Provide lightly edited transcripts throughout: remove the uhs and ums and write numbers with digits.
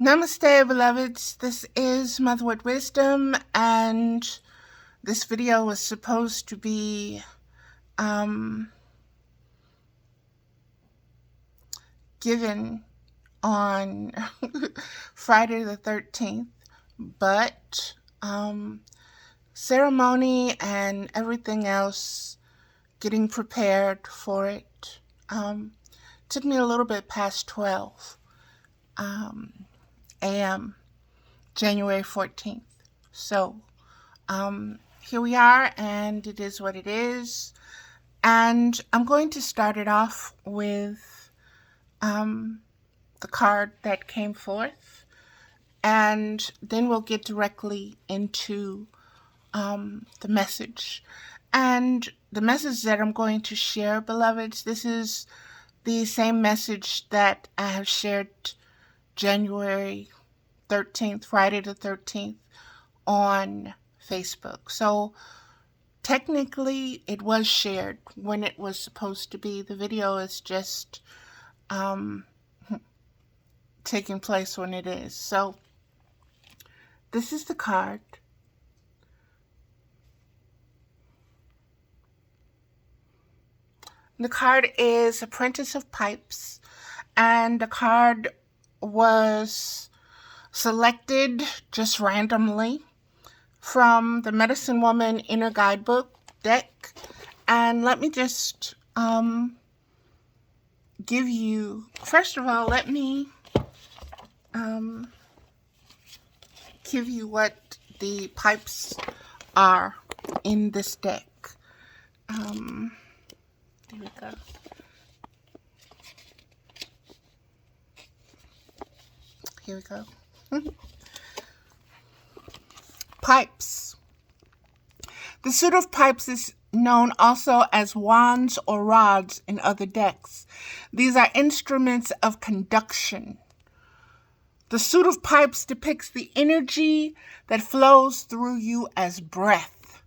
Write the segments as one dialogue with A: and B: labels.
A: Namaste, beloveds. This is Motherward Wisdom, and this video was supposed to be given on Friday the 13th, but ceremony and everything else, getting prepared for it, took me a little bit past 12 a.m. January 14th. So here we are, and it is what it is. And I'm going to start it off with the card that came forth, and then we'll get directly into the message. And the message that I'm going to share, beloveds, this is the same message that I have shared January 13th, Friday the 13th, on Facebook. So technically it was shared when it was supposed to be. The video is just taking place when it is. So this is the card. The card is Apprentice of Pipes, and the card was selected just randomly from the Medicine Woman Inner Guidebook deck. And let me just give you, first of all, let me give you what the pipes are in this deck. There we go. Here we go. Pipes. The suit of pipes is known also as wands or rods in other decks. These are instruments of conduction. The suit of pipes depicts the energy that flows through you as breath,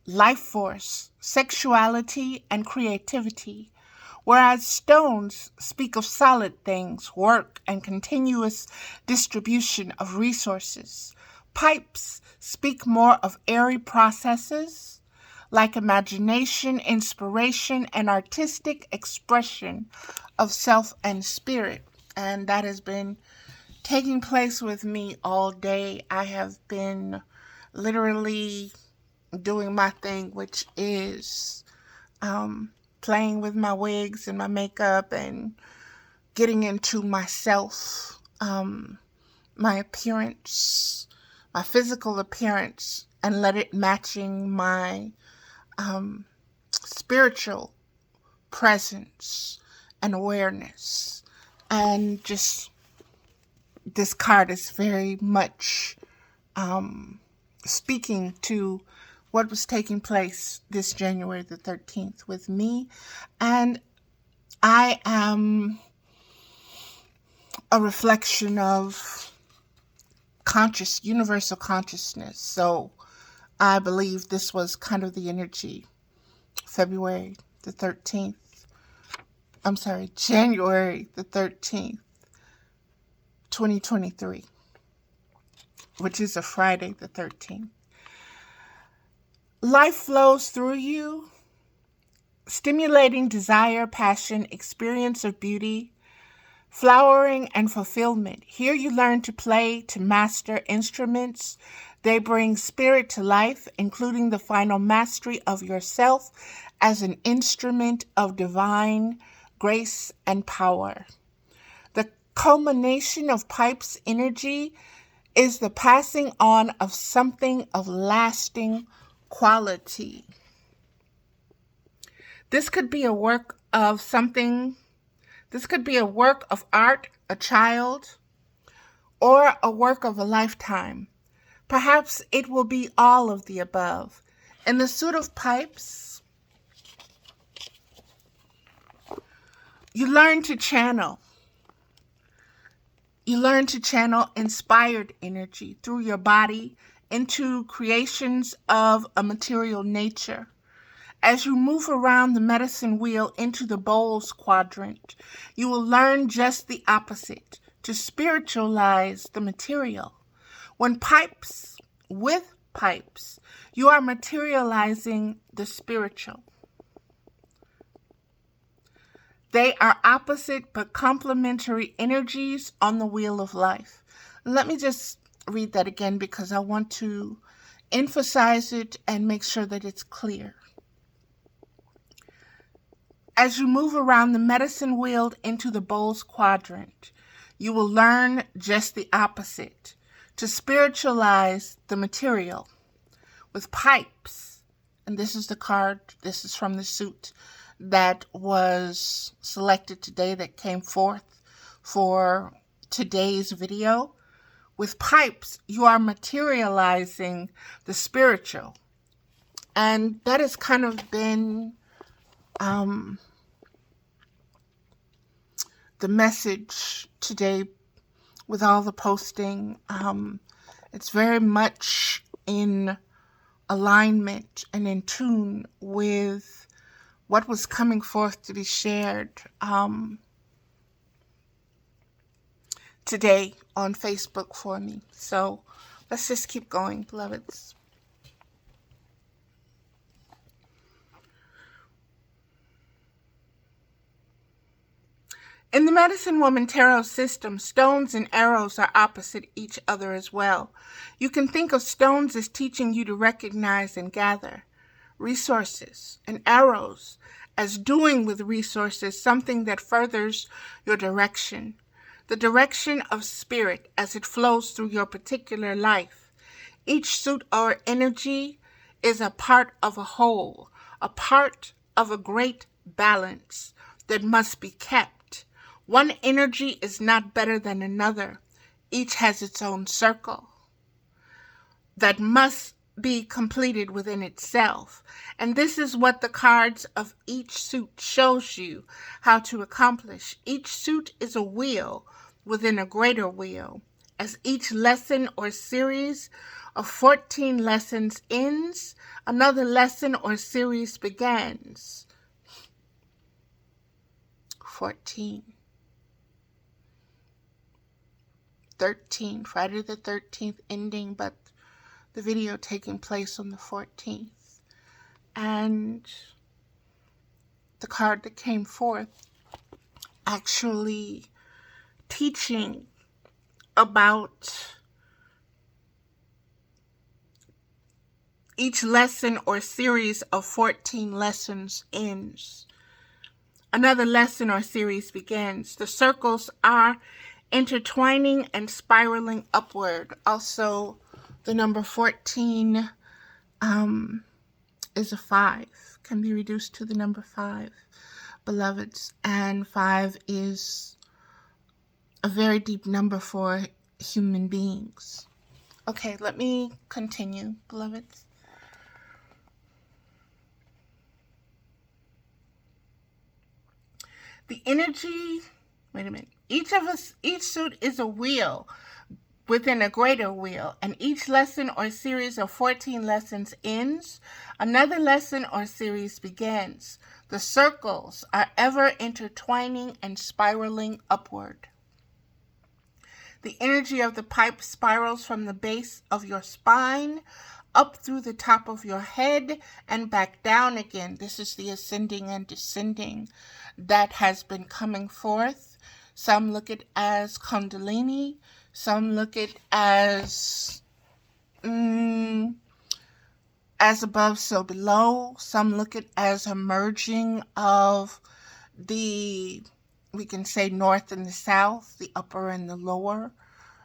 A: life force, sexuality, and creativity, whereas stones speak of solid things, work, and continuous distribution of resources. Pipes speak more of airy processes like imagination, inspiration, and artistic expression of self and spirit. And that has been taking place with me all day. I have been literally doing my thing, which is playing with my wigs and my makeup and getting into myself, my appearance, my physical appearance, and let it matching my spiritual presence and awareness. And just, this card is very much speaking to what was taking place this January the 13th with me. And I am a reflection of universal consciousness. So I believe this was kind of the energy, January the 13th, 2023, which is a Friday the 13th. Life flows through you, stimulating desire, passion, experience of beauty, flowering, and fulfillment. Here you learn to play, to master instruments. They bring spirit to life, including the final mastery of yourself as an instrument of divine grace and power. The culmination of Pipes' energy is the passing on of something of lasting quality. This could be a work of art, a child, or a work of a lifetime. Perhaps it will be all of the above. In the suit of pipes, you learn to channel. You learn to channel inspired energy through your body into creations of a material nature. As you move around the medicine wheel into the bowls quadrant, you will learn just the opposite, to spiritualize the material. With pipes, you are materializing the spiritual. They are opposite but complementary energies on the wheel of life. Let me just read that again because I want to emphasize it and make sure that it's clear. As you move around the medicine wheel into the bowls quadrant, you will learn just the opposite, to spiritualize the material. With pipes, and this is the card, this is from the suit that was selected today that came forth for today's video. With pipes, you are materializing the spiritual. And that has kind of been the message today with all the posting. It's very much in alignment and in tune with what was coming forth to be shared today on Facebook for me. So let's just keep going, beloveds. In the Medicine Woman Tarot system, stones and arrows are opposite each other as well. You can think of stones as teaching you to recognize and gather resources, and arrows as doing with resources something that furthers your direction, the direction of spirit as it flows through your particular life. Each suit or energy is a part of a whole, a part of a great balance that must be kept. One energy is not better than another. Each has its own circle that must be completed within itself. And this is what the cards of each suit shows you how to accomplish. Each suit is a wheel within a greater wheel. As each lesson or series of 14 lessons ends, another lesson or series begins. 14. 13, Friday the 13th ending, but the video taking place on the 14th. And the card that came forth actually teaching about each lesson or series of 14 lessons ends. Another lesson or series begins. The circles are intertwining and spiraling upward. Also, the number 14 is a 5. Can be reduced to the number 5, beloveds. And 5 is a very deep number for human beings. Okay, let me continue, beloveds. The energy, wait a minute. Each suit is a wheel within a greater wheel, and each lesson or series of 14 lessons ends. Another lesson or series begins. The circles are ever intertwining and spiraling upward. The energy of the pipe spirals from the base of your spine up through the top of your head and back down again. This is the ascending and descending that has been coming forth. Some look at it as Kundalini. Some look at it as above, so below. Some look at it as a merging of we can say north and the south, the upper and the lower,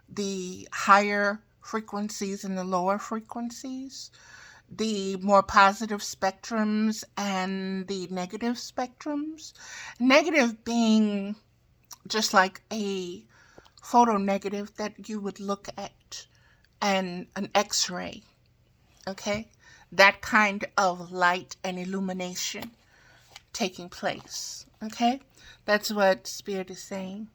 A: the higher frequencies and the lower frequencies, the more positive spectrums and the negative spectrums. Negative being just like a photo negative that you would look at and an x-ray, okay? That kind of light and illumination taking place, okay? That's what Spirit is saying.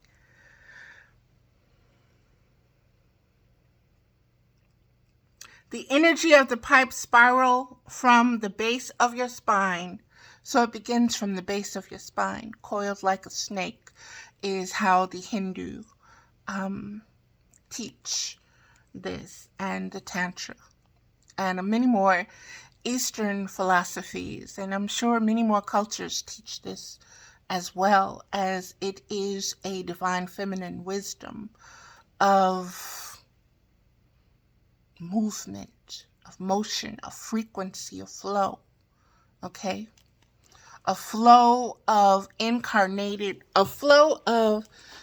A: The energy of the pipe spiral from the base of your spine. So it begins from the base of your spine. Coiled like a snake is how the Hindu teach this, and the Tantra, and many more Eastern philosophies, and I'm sure many more cultures teach this as well, as it is a divine feminine wisdom of movement, of motion, of frequency, of flow, okay? A flow of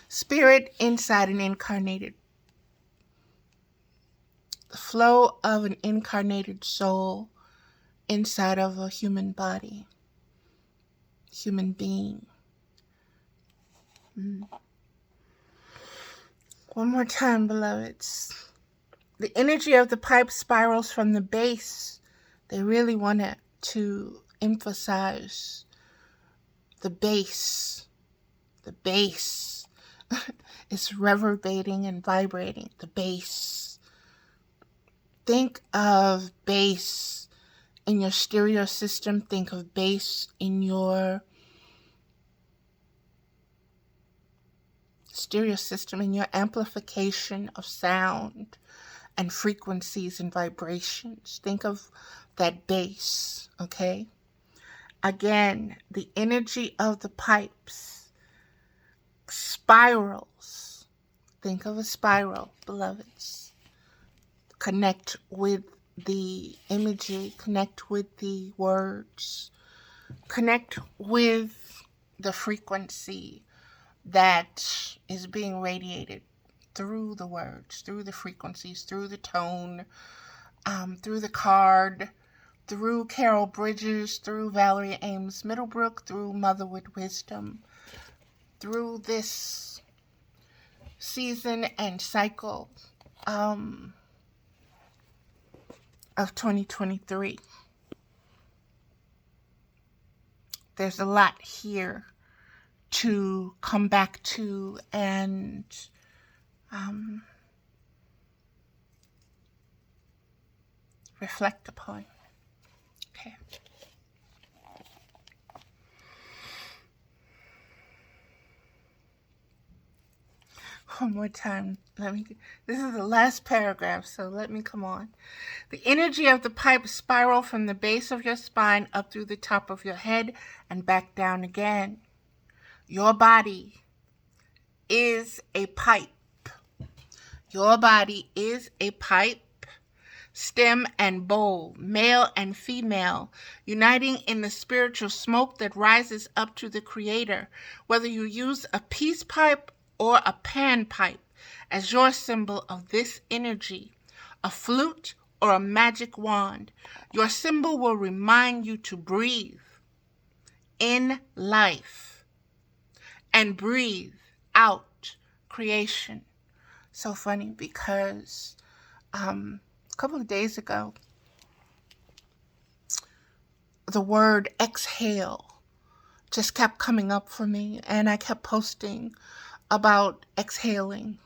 A: spirit inside an incarnated, the flow of an incarnated soul inside of a human body, human being. One more time, beloveds. The energy of the pipe spirals from the base. They really wanted to emphasize the base. The base is reverberating and vibrating. The base. Think of bass in your stereo system. Think of bass in your stereo system, in your amplification of sound and frequencies and vibrations. Think of that bass, okay? Again, the energy of the pipes spirals. Think of a spiral, beloveds. Connect with the imagery, connect with the words, connect with the frequency that is being radiated through the words, through the frequencies, through the tone, through the card, through Carol Bridges, through Valerie Ames Middlebrook, through Motherwood Wisdom, through this season and cycle of 2023. There's a lot here to come back to and reflect upon. Okay. One more time. This is the last paragraph, so let me come on. The energy of the pipe spiral from the base of your spine up through the top of your head and back down again. Your body is a pipe. Your body is a pipe, stem and bowl, male and female, uniting in the spiritual smoke that rises up to the Creator, whether you use a peace pipe or a pan pipe as your symbol of this energy, a flute or a magic wand. Your symbol will remind you to breathe in life and breathe out creation. So funny because a couple of days ago, the word exhale just kept coming up for me, and I kept posting about exhaling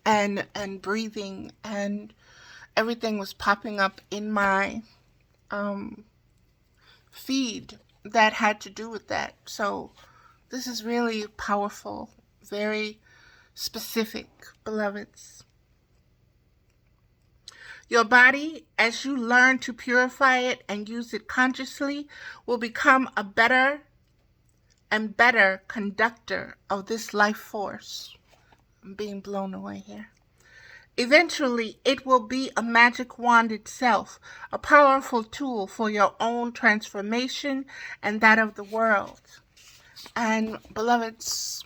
A: and breathing, and everything was popping up in my feed that had to do with that. So this is really powerful, very specific, beloveds. Your body, as you learn to purify it and use it consciously, will become a better and better conductor of this life force. I'm being blown away here. Eventually, it will be a magic wand itself, a powerful tool for your own transformation and that of the world. And beloveds,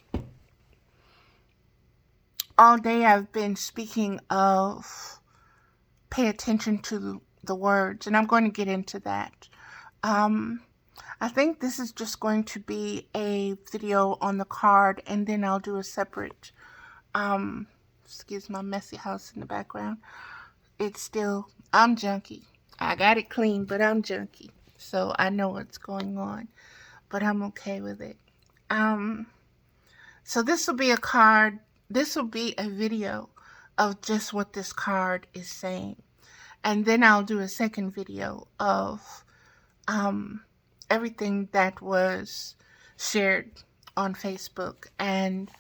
A: all day I've been speaking of pay attention to the words, and I'm going to get into that. I think this is just going to be a video on the card, and then I'll do a separate, excuse my messy house in the background. I'm junky. I got it clean, but I'm junky. So I know what's going on, but I'm okay with it. So this will be a card. This will be a video of just what this card is saying. And then I'll do a second video of everything that was shared on Facebook and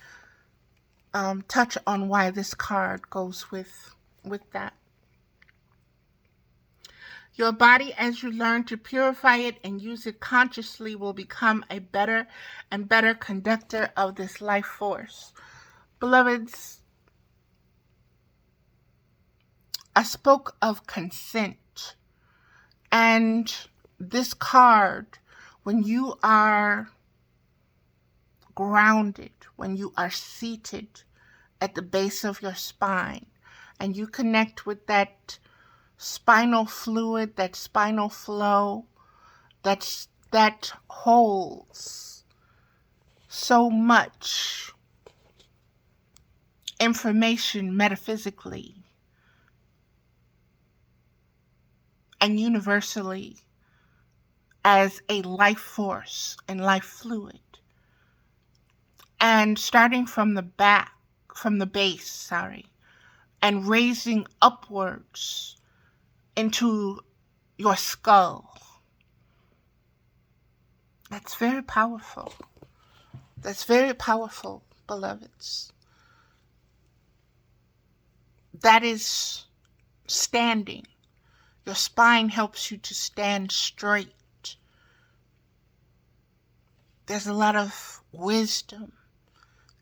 A: touch on why this card goes with that. Your body, as you learn to purify it and use it consciously, will become a better and better conductor of this life force. Beloveds, I spoke of consent, and this card, when you are grounded, when you are seated at the base of your spine, and you connect with that spinal fluid, that spinal flow, that holds so much information metaphysically and universally as a life force and life fluid. And starting from the base, and raising upwards into your skull. That's very powerful. That's very powerful, beloveds. That is standing. Your spine helps you to stand straight. There's a lot of wisdom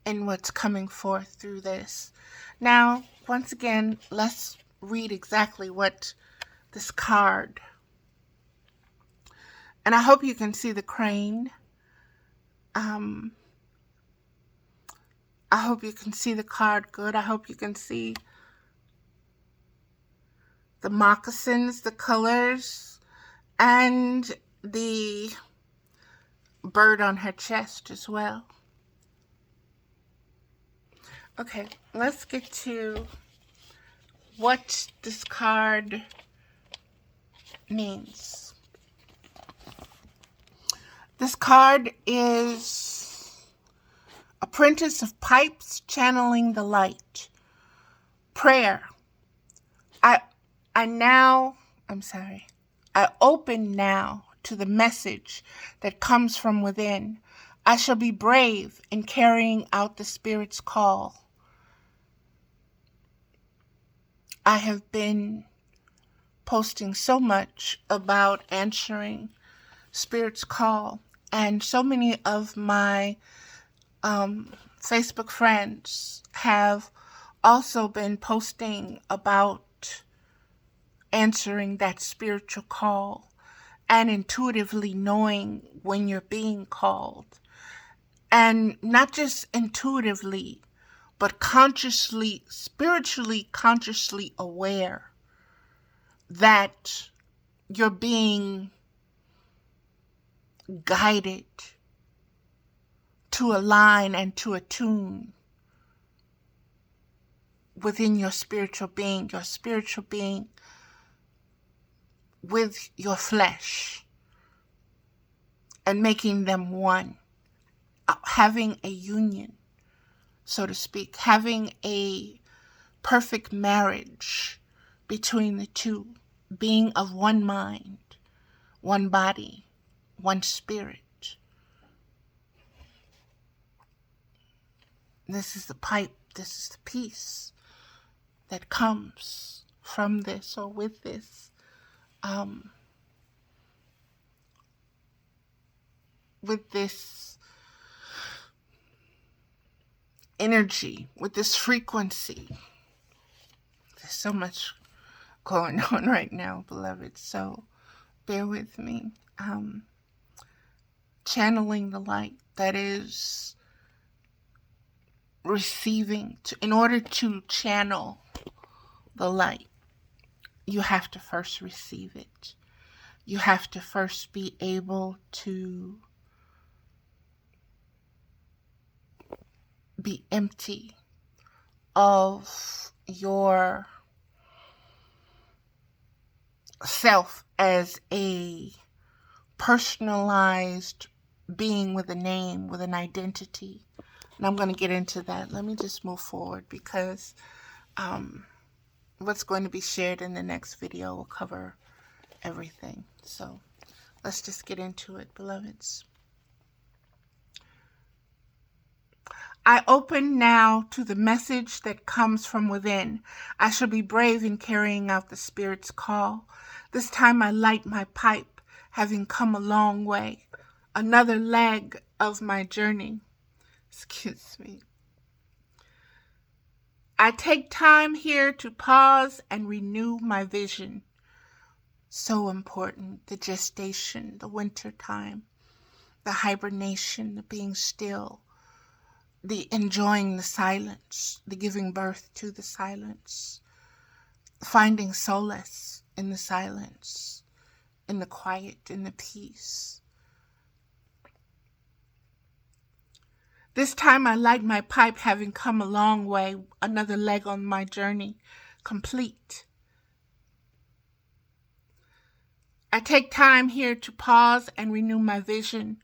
A: in what's coming forth through this. Now, once again, let's read exactly what this card. And I hope you can see the crane. I hope you can see the card good. I hope you can see the moccasins, the colors, and the bird on her chest as well. Okay, let's get to what this card means. This card is Apprentice of Pipes, channeling the light. Prayer. I open now to the message that comes from within. I shall be brave in carrying out the Spirit's call. I have been posting so much about answering Spirit's call, and so many of my Facebook friends have also been posting about answering that spiritual call and intuitively knowing when you're being called. And not just intuitively, but consciously, spiritually consciously aware that you're being guided to align and to attune within your spiritual being with your flesh, and making them one, having a union, so to speak, having a perfect marriage between the two, being of one mind, one body, one spirit. This is the pipe, this is the peace that comes from this or with this. With this energy, with this frequency. There's so much going on right now, beloved, so bear with me. Channeling the light, that is receiving. In order to channel the light, you have to first receive it. You have to first be able to be empty of your self as a personalized being with a name, with an identity. And I'm going to get into that. Let me just move forward, because what's going to be shared in the next video will cover everything. So let's just get into it, beloveds. I open now to the message that comes from within. I shall be brave in carrying out the Spirit's call. This time I light my pipe, having come a long way, another leg of my journey. Excuse me. I take time here to pause and renew my vision. So important, the gestation, the winter time, the hibernation, the being still, the enjoying the silence, the giving birth to the silence, finding solace in the silence, in the quiet, in the peace. This time I light my pipe, having come a long way, another leg on my journey, complete. I take time here to pause and renew my vision.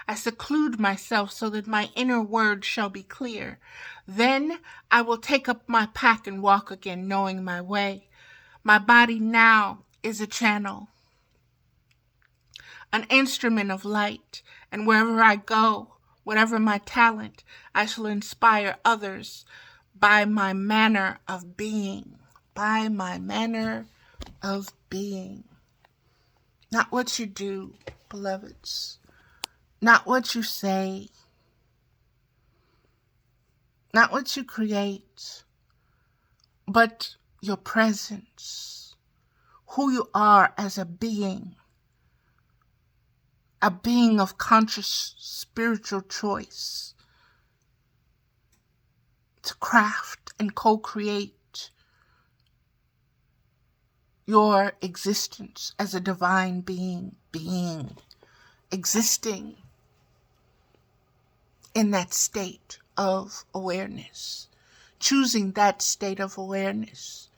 A: I seclude myself so that my inner word shall be clear. Then I will take up my pack and walk again, knowing my way. My body now is a channel, an instrument of light, and wherever I go, whatever my talent, I shall inspire others by my manner of being. By my manner of being. Not what you do, beloveds. Not what you say. Not what you create. But your presence. Who you are as a being. A being of conscious spiritual choice. To craft and co-create your existence as a divine being, existing in that state of awareness, choosing that state of awareness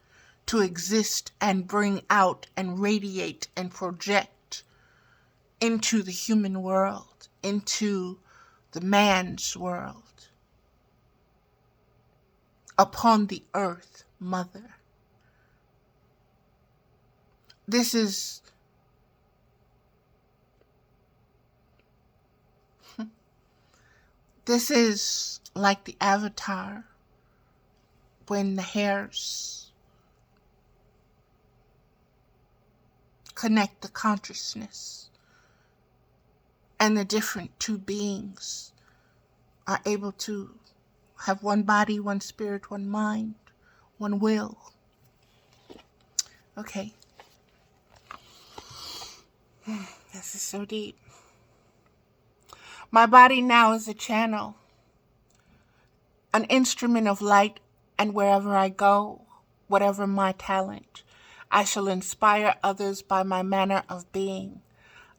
A: to exist and bring out and radiate and project into the human world, into the man's world, upon the earth mother. This is like the avatar when the hairs connect the consciousness and the different two beings are able to have one body, one spirit, one mind, one will. Okay. This is so deep. My body now is a channel, an instrument of light, and wherever I go, whatever my talent, I shall inspire others by my manner of being.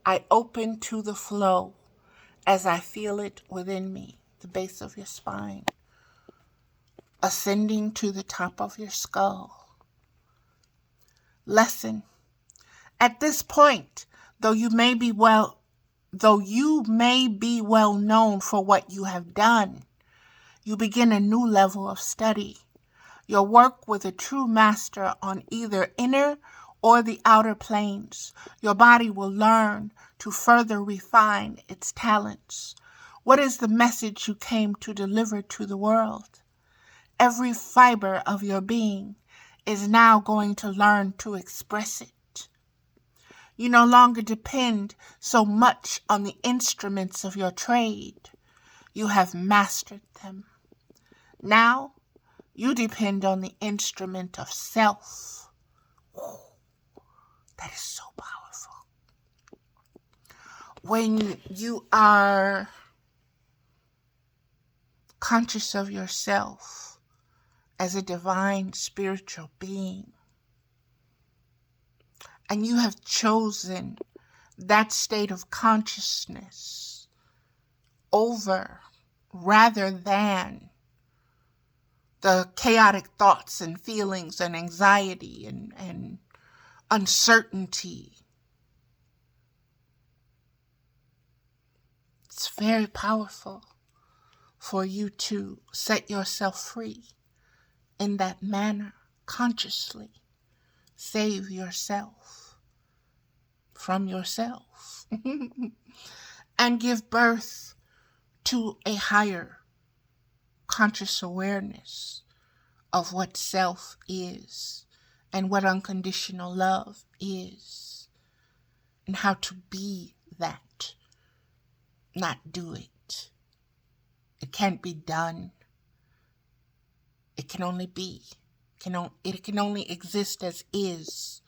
A: I open to the flow as I feel it within me, the base of your spine, ascending to the top of your skull. Lesson. At this point, though you may be well known for what you have done, you begin a new level of study. You'll work with a true master on either inner or the outer planes. Your body will learn to further refine its talents. What is the message you came to deliver to the world? Every fiber of your being is now going to learn to express it. You no longer depend so much on the instruments of your trade. You have mastered them. Now, you depend on the instrument of self. Ooh, that is so powerful. When you are conscious of yourself as a divine spiritual being, and you have chosen that state of consciousness over rather than the chaotic thoughts and feelings and anxiety and uncertainty. It's very powerful for you to set yourself free in that manner, consciously. Save yourself from yourself and give birth to a higher conscious awareness of what self is and what unconditional love is and how to be that, not do it. It can't be done. It can only be. It can only exist as is.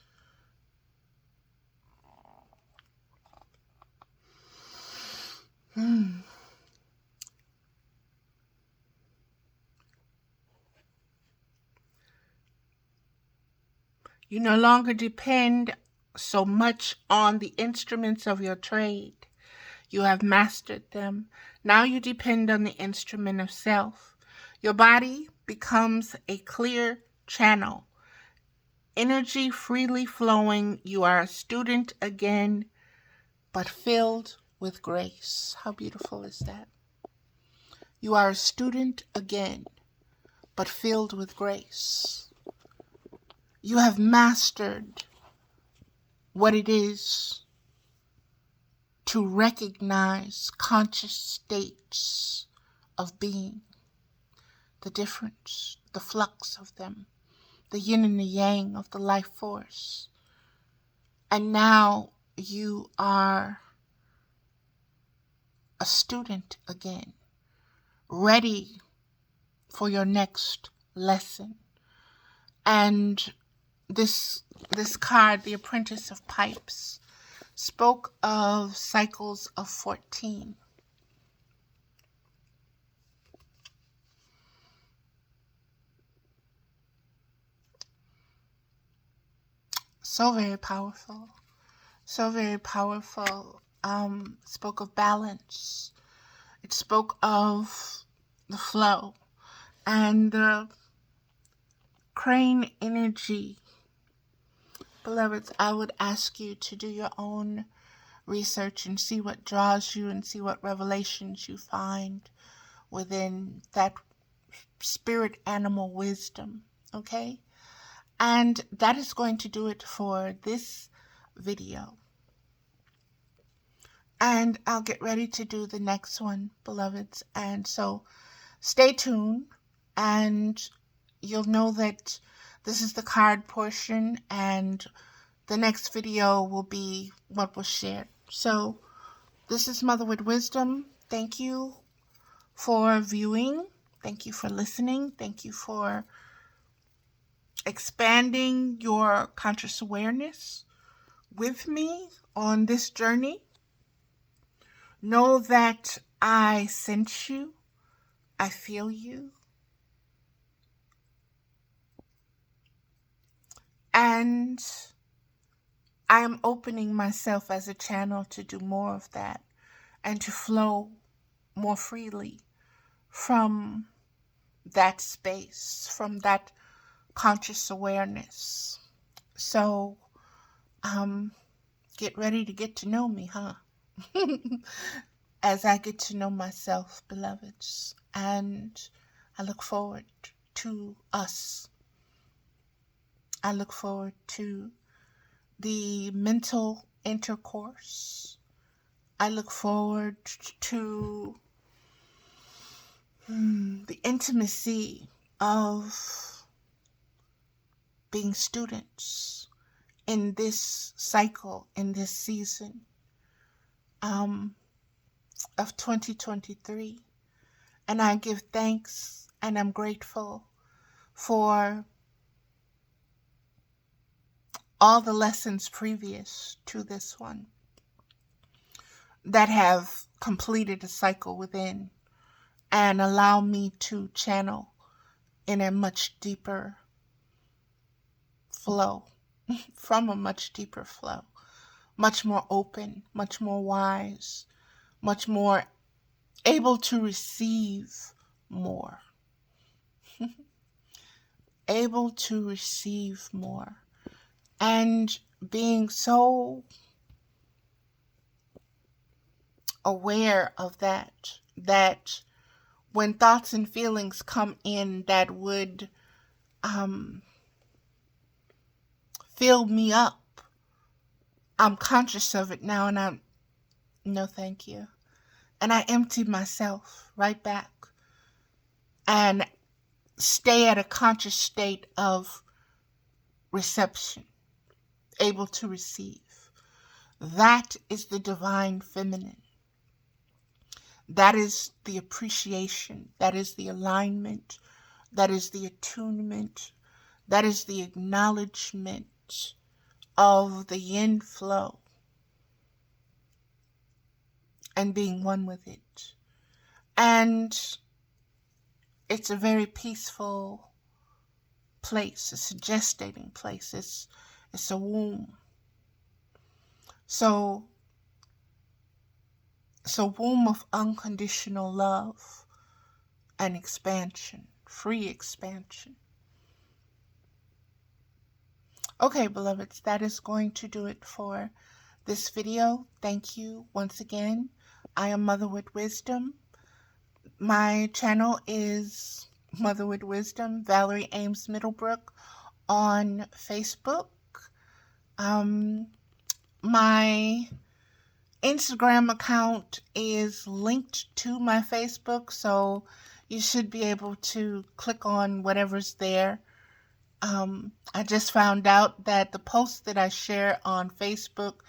A: You no longer depend so much on the instruments of your trade. You have mastered them. Now you depend on the instrument of self. Your body becomes a clear channel. Energy freely flowing. You are a student again, but filled with grace. How beautiful is that? You are a student again, but filled with grace. You have mastered what it is to recognize conscious states of being, the difference, the flux of them, the yin and the yang of the life force. And now you are a student again, ready for your next lesson. And this card, the Apprentice of Pipes, spoke of cycles of 14. So very powerful. So very powerful. Spoke of balance. It spoke of the flow and the crane energy. Beloveds, I would ask you to do your own research and see what draws you and see what revelations you find within that spirit animal wisdom, okay? And that is going to do it for this video. And I'll get ready to do the next one, beloveds. And so stay tuned and you'll know that this is the card portion and the next video will be what was shared. So this is Mother with Wisdom. Thank you for viewing. Thank you for listening. Thank you for expanding your conscious awareness with me on this journey. Know that I sense you. I feel you. And I am opening myself as a channel to do more of that and to flow more freely from that space, from that conscious awareness. So, get ready to get to know me, huh? As I get to know myself, beloveds. And I look forward to us. I look forward to the mental intercourse. I look forward to the intimacy of being students in this cycle, in this season of 2023. And I give thanks and I'm grateful for all the lessons previous to this one that have completed a cycle within and allow me to channel in a much deeper flow, from a much deeper flow, much more open, much more wise, much more able to receive more, able to receive more. And being so aware of that when thoughts and feelings come in that would fill me up, I'm conscious of it now and no thank you. And I empty myself right back. and stay at a conscious state of reception, able to receive. That is the divine feminine. That is the appreciation. That is the alignment. That is the attunement. That is the acknowledgement of the yin flow and being one with it. And it's a very peaceful place. It's a gestating place. It's a womb. So womb of unconditional love and expansion, free expansion. Okay, beloveds, that is going to do it for this video. Thank you once again. I am Mother with Wisdom. My channel is Mother with Wisdom, Valerie Ames Middlebrook on Facebook. My Instagram account is linked to my Facebook, so you should be able to click on whatever's there. I just found out that the posts that I share on Facebook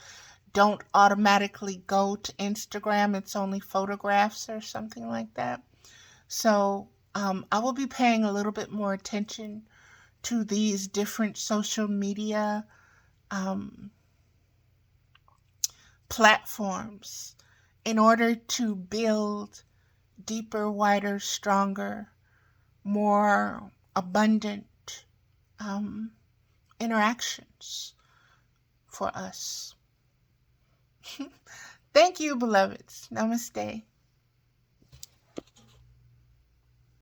A: don't automatically go to Instagram. It's only photographs or something like that. So I will be paying a little bit more attention to these different social media platforms in order to build deeper, wider, stronger, more abundant interactions for us. Thank you, beloveds. Namaste.